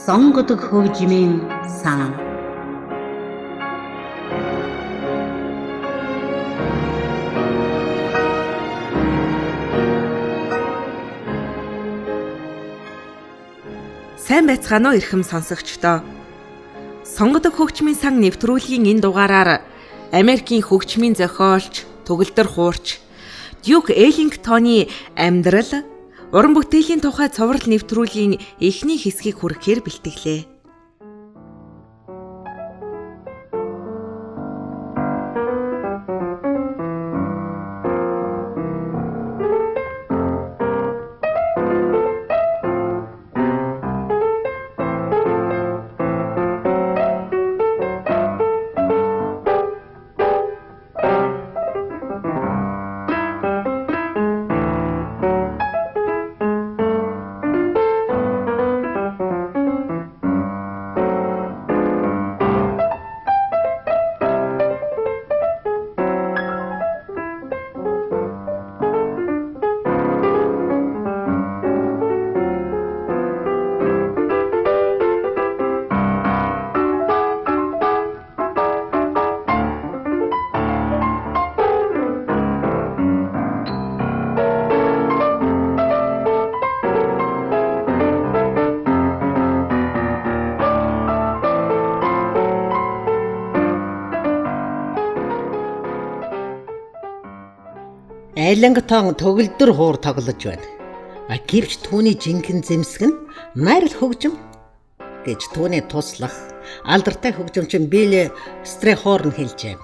сонгодог хөгжмийн сан. Сайн байцгаана уу эрхэм сонсогчдоо. Сонгодог хөгжмийн сан нэвтрүүлгийн энэ дугаараар Америкийн хөгжмийн зохиолч, төгөлдөр хуурч Дюк Эллингтоны амьдрал, уран бүтээлийн тухай цоврал нэвтрүүлгийн эхний хэсгийг хүрэхээр бэлтгэлээ. Эллингтон төгөлдөр хуур тоглож байна. Гэвч түүний жинхэнэ зэмсэг нь найрал хөгжим гэж түүний туслах алдартай хөгжимчин Билли Стрейхорн хэлжээ.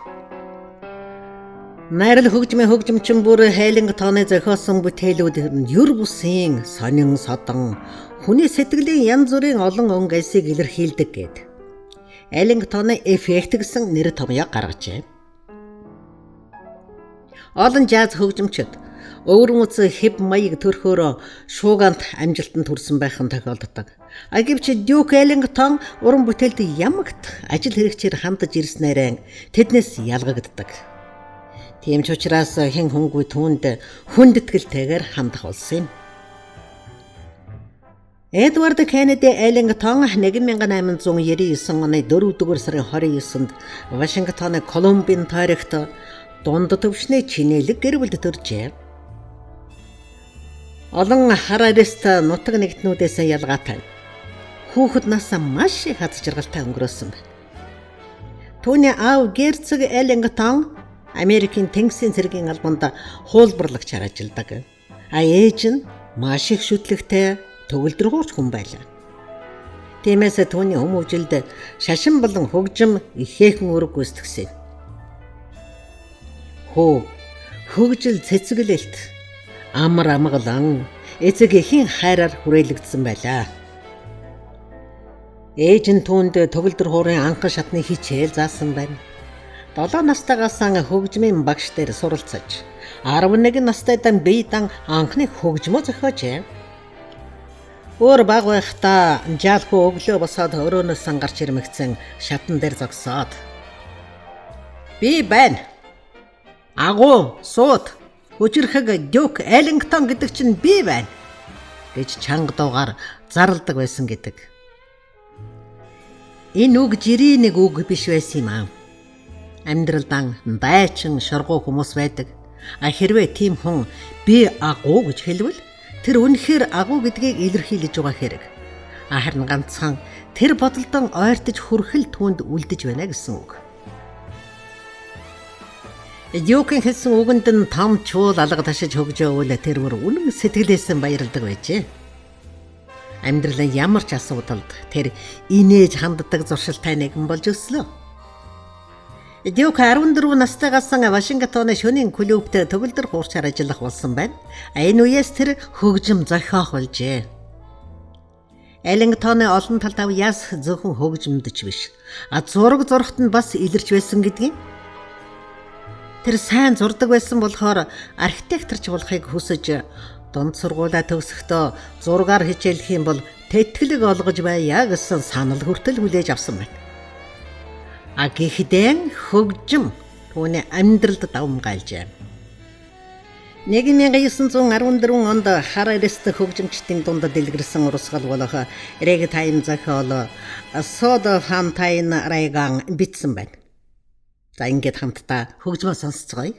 Найрал хөгжмийн хөгжимчин бүр Эллингтоны зохиосон бүтээлүүд нь юр бусын сонин содон хүний сэтгэлийн янз бүрийн олон өнгө альсыг илэрхийлдэг гэд Эллингтоны эффект гэсэн нэр томьёо гаргажээ. Олон жаз хөгжимчид өвөрмөц хэв маяг төрхөөрөө шуугант амжилтанд хүрсэн байх нь тохиолддог. Гэвч Дюк Эллингтон уран бүтээлд ямагт ажил хэрэгчээр хандаж ирснээрээ тэднээс ялгагддаг. Тийм ч учраас хэн хүнгүй түүнд хүндэтгэлтэйгээр хандах болсон юм. Эдвард Кеннеди Эллингтон 1899 оны 4-р сарын 29-нд Вашингтоны Колумбийн тойрогт дунд төвшний чинэлэг гэр бүлд төржээ. Олон хар арест нутаг нэгтнүүдээс ялгаатай хүүхэд насаа маш их аз жаргалтай өнгөрөөсөн байна. Түүний аав герцог Эллингтон Америкийн тэнгисийн цэргийн албанд хуулбарлагч ажилладаг. Ээж нь маш их шүтлэгтэй төгөлдөр хуурч хүн байлаа. Тиймээс түүний хүмүүжилд шашин болон хөгжим ихээхэн үүрэг гүйцэтгсэн. Хөгжил цэцгэлэлт амар амгалан эцэг эхийн хайраар хүрээлэгдсэн байлаа. Ээж нь түүнд төгөлдөр хуурын анхан шатны хичээл заасан байна. 7 настайгаас хөгжмийн багш дээр суралцаж 11 настайдаа бие дан анхны хөгжмөө зохиожээ. Өөр баг байхдаа жаалхуу өглөө босоод өрөөнөөс гарч ирмэгцэн шатан дээр зогсоод "Би байна. Агуу сууд хүчрхэг Дюк Эллингтон гэдэг чинь би байна" гэж чанга дуугаар зарладаг байсан гэдэг. Энэ үг жирийн нэг үг биш байсан юм аа. Амьдралдаа дайчин шоргоо хүмүүс байдаг. Хэрвээ тийм хүн би агуу гэж хэлвэл тэр үнэхээр агуу гэдгийг илэрхийлж байгаа хэрэг. Харин ганцхан тэр бодолдон ойртож хүрхэл түүнд үлдэж байна гэсэн үг. Дюкийн хэлсэн үгэнд нь том чуул алга ташиж хөгжөөвөл тэр бүр үнэн сэтгэлээс баярлдаг байжээ. Амьдралаа ямар ч асуудалд тэр инээж ханддаг зуршилтай нэгэн болж өслөө. Дюк 14 настайгаас Вашингтоны шөнийн клубт төгөлдөр хуурчаар ажиллах болсон байна. Энэ үеэс тэр хөгжим зохиох болжээ. Эллингтоны олон талд авьяас зөвхөн хөгжимдөж биш. Зураг зурхт нь бас илэрч байсан гэдгийг. Тэр сайн зурдаг байсан болохоор архитекторч болохыг хүсэж дунд сургуулаа төгсөхдөө зургаар хичээлэх юм бол тэтгэлэг олгож байя гэсэн санал хүртэл хүлээж авсан байна. Гэхдээ хөгжим түүний амьдралд давмгайлжээ. 1914 онд хар арест хөгжимчдийн дунд дэлгэрсэн урсгал болох Ragtime зохиол Soda Fountain Reagan бичсэн байна. За ингээд хамтдаа хөгжмөө сонсцгоё.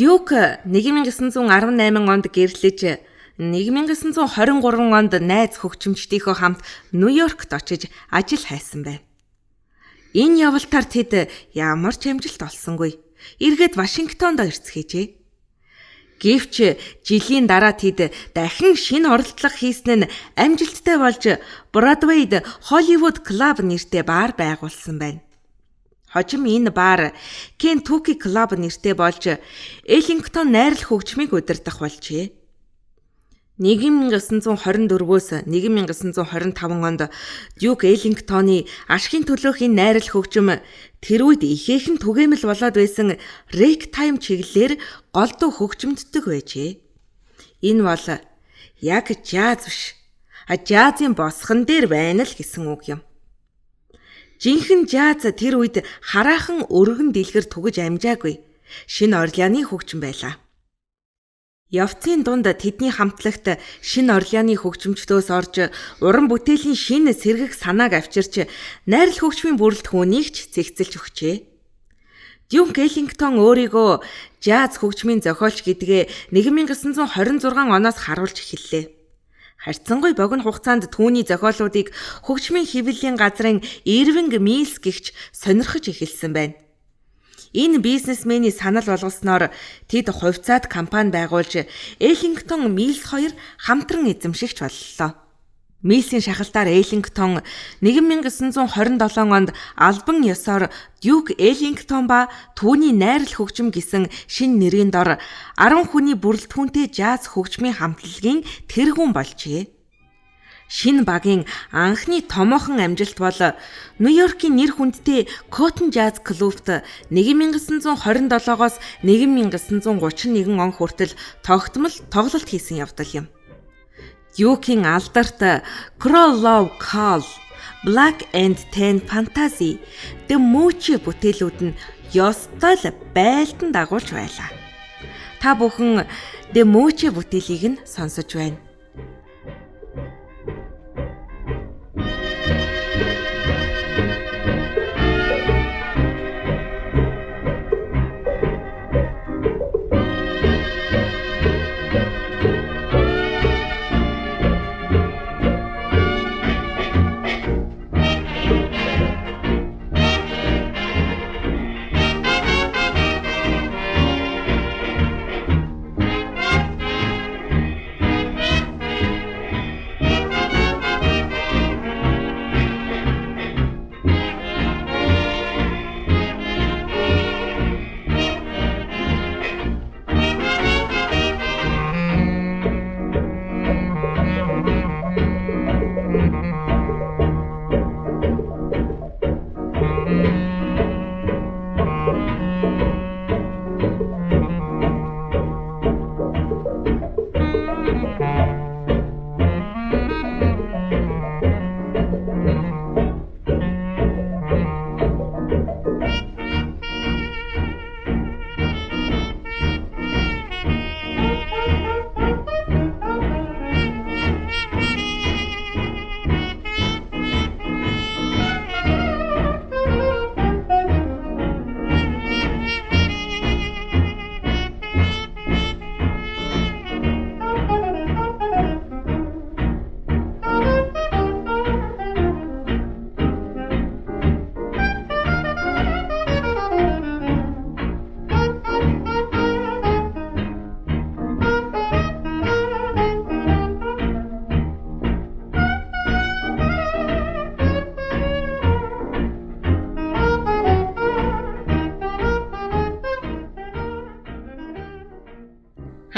Duke 1918 онд гэрлэж 1923 онд найз хөгжимчдийнхөө хамт Нью-Йоркт очиж ажил хайсан байна. Энэ явалтаар тэд ямар ч амжилт олсонгүй. Эргээд Вашингтонд ирцгээжээ. Гэвч жилийн дараа тэд дахин шинэ оролдлого хийсэн нь амжилттай болж Бродвейд Hollywood Club нэртэй баар байгуулсан байна. Хожим энэ баар Kentucky Club нэртэй болж Эллингтон найрал хөгжмийг удирдах болжээ. 1924-өөс 1925 онд Duke Ellington-ы ашигын төлөөх энэ найрал хөгжим тэр үед ихээхэн түгээмэл болоод байсан Ragtime чиглэлээр голдуу хөгжимддөг байжээ. Энэ бол яг жаз биш, жазын босхон дээр байна л гэсэн үг юм. Жинхэнэ жаз тэр үед хараахан өргөн дэлгэр түгэж амжаагүй Шинэ Орлеаны хөгжим байлаа. Явцын дунд тэдний хамтлагт Шинэ Орлеаны хөгжимчдөөс орж уран бүтээлийн шинэ сэргэх санааг авчирч найрал хөгжмийн бүрэлдэхүүнийг ч цэгцэлж өгчээ. Duke Ellington өөрийгөө жаз хөгжмийн зохиолч гэдгээ 1926 оноос харуулж эхэллээ. Харьцангуй богино хугацаанд түүний зохиолуудыг хөгжмийн хэвлэлийн газрын Irving Mills гэгч сонирхож эхэлсэн байна. Энэ бизнесмений санал болгосноор тэд хувьцаат компани байгуулж Ellington Mills хоёр хамтран эзэмшигч боллоо. Mills-ийн шахалтаар Ellington 1927 онд албан ёсоор Duke Ellington ба түүний найрал хөгжим гэсэн шинэ нэрийн дор 10 хүний бүрэлдэхүүнтэй жаз хөгжмийн хамтлагийн тэргүүн болжээ. Шинэ багийн анхны томоохон амжилт бол Нью-Йоркийн нэр хүндтэй Cotton Jazz Club-т 1927-оос 1931 он хүртэл тоглолт хийсэн явдал юм. Duke-ийн алдарт Crow Love Call, Black and Tan Fantasy, The Moochie бүтээлүүд нь ёстой л байлдан дагуулж байлаа. Та бүхэн The Moochie бүтээлийг нь сонсож байна.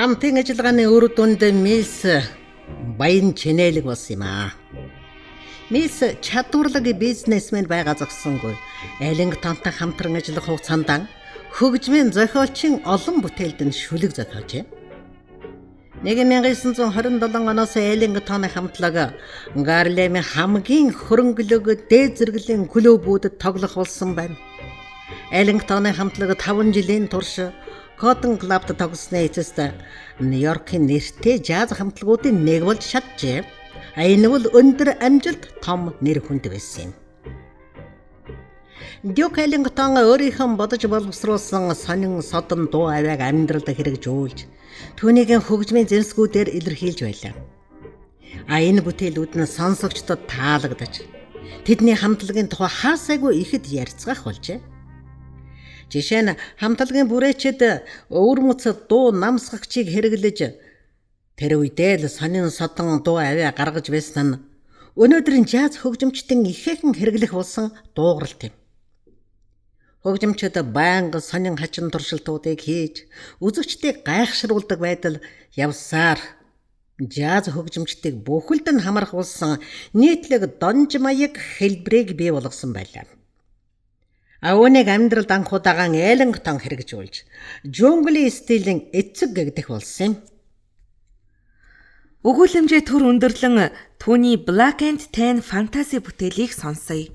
Хамтын ажиллагааны үр дүнд Мисс баян чинэлэг болсон юм аа. Мисс чадварлаг бизнесмен байгаа зогссонгүй. Эллингтонтой хамтран ажиллах хугацаанд хөгжмийн зохиолчийн олон бүтээлд нь шүлэг зохиожээ. 1927 оноос Эллингтоны хамтлаг Гарлемийн хамгийн хөрөнгөлөг дээд зэрэглэлийн клубүүдэд тоглох болсон байна. Эллингтоны хамтлаг 5 жилийн турш Cotton Club-д тогсны эцэст Нью-Йоркийн нэртэй жаз хамтлагуудын нэг болж шатжээ. Энэ бол өндөр амжилт том нэр хүнд байсан юм. Дюк Эллингтон өөрийнхөө бодож боловсруулсан сонин содон дуу авиаг амьдралд хэрэгжүүлж түүнийг хөгжмийн зэнсгүүдээр илэрхийлж байлаа. Энэ бүтээлүүд нь сонсогчдод таалагдаж тэдний хамтлагийн тухай хаасайгүй ихэд ярилцгах болжээ. Жишээ нь хамтлагийн бүрээчид өвөрмөц дуу намсгагчийг хэрэглэж тэр үедээ л сонин содон дуу авиа гаргаж байсан нь өнөөдрийн жаз хөгжимчдийн ихээхэн хэрэглэх болсон дуугаралт юм. Хөгжимчид байнга сонин хачин туршилтуудыг хийж үзэгчдийг гайхшруулдаг байдал явсаар жаз хөгжимчдийг бүхэлд нь хамрах болсон нийтлэг донж маяг хэлбэрийг бий болгосон байлаа. Үүнийг амьдралд анх удаан Эллингтон хэрэгжүүлж жунгли стилийн эцэг гэгдэх болсон юм. Өгүүлэмжээ төр өндөрлөн түүний Black and Tan фэнтези бүтээлийг сонсъё.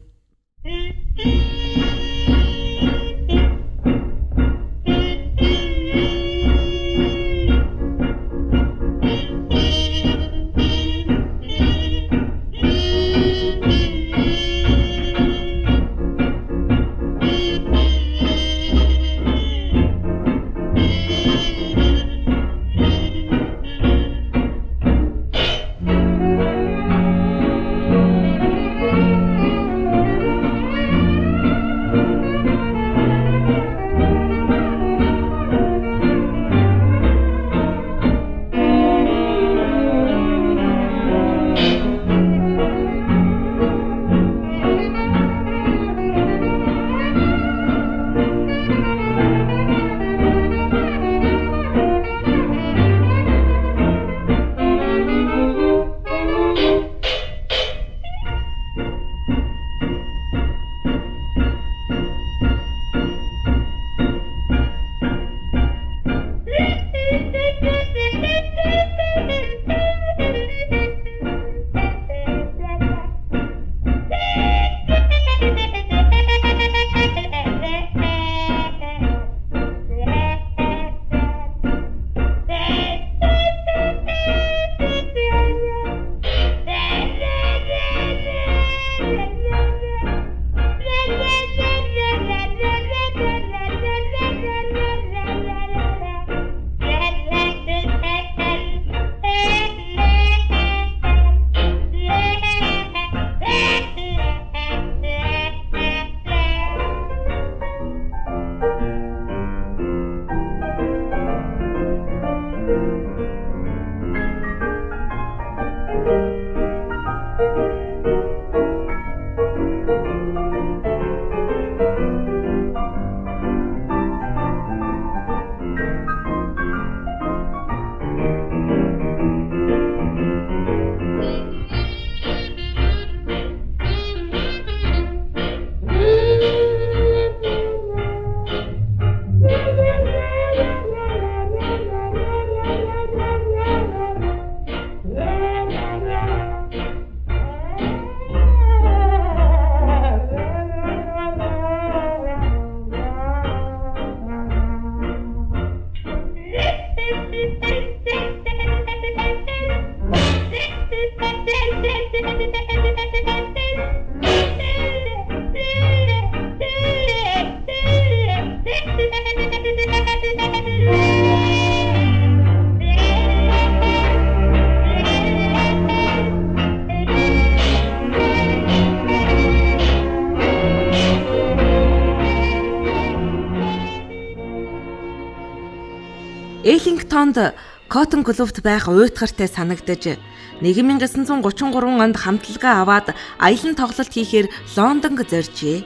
Эллингтонд Cotton Club-т байх уйтгартай санагдаж 1933 онд хамтлагаа аваад аялан тоглолт хийхээр Лондонг зоржээ.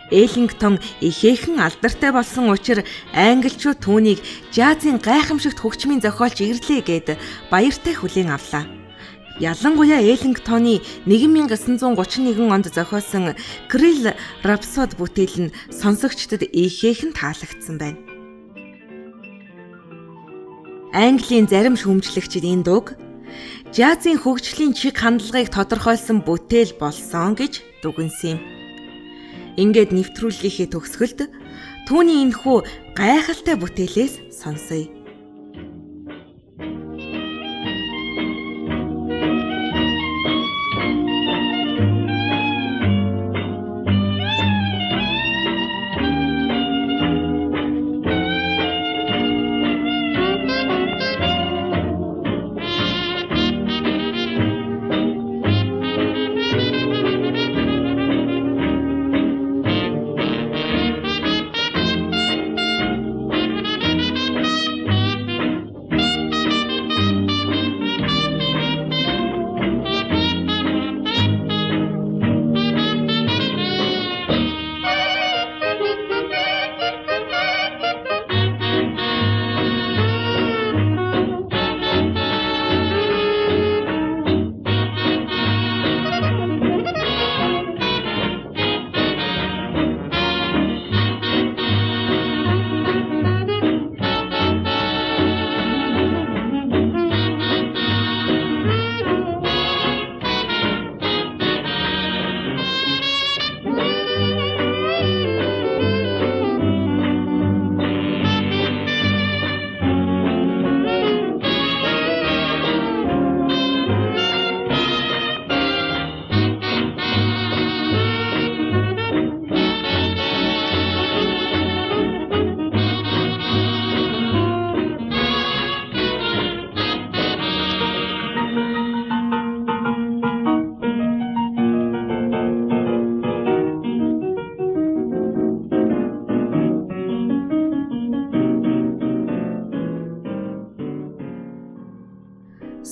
Эллингтон ихээхэн алдартай болсон учраас англичууд түүнийг жазын гайхамшигт хөгжмийн зохиолч ирлээ гэд баяртай хүлээн авлаа. Ялангуяа Эллингтоны 1931 онд зохиосон Крил Рапсод бүтээл нь сонсогчдод ихээхэн таалагдсан байна. Английн зарим шүүмжлэгчид энэ дууг жазын хөгжлийн чиг хандлагыг тодорхойлсон бүтээл болсон гэж дүгнсэн юм. Ингээд нэвтрүүлгийнхээ төгсгөлд түүний энэхүү гайхалтай бүтээлээс сонсъё.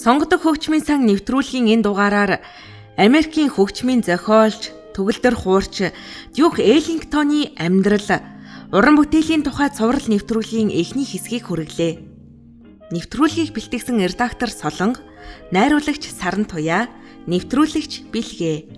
Сонгодог хөгжмийн сан нэвтрүүлгийн энэ дугаараар Америкийн хөгжмийн зохиолч, төгөлдөр хуурч Дюк Эллингтоны амьдрал, уран бүтээлийн тухай цуврал нэвтрүүлгийн эхний хэсгийг хүргэлээ. Нэвтрүүлгийг бэлтгэсэн редактор Солонго, найруулагч Саран Туяа, нэвтрүүлэгч Билгээ.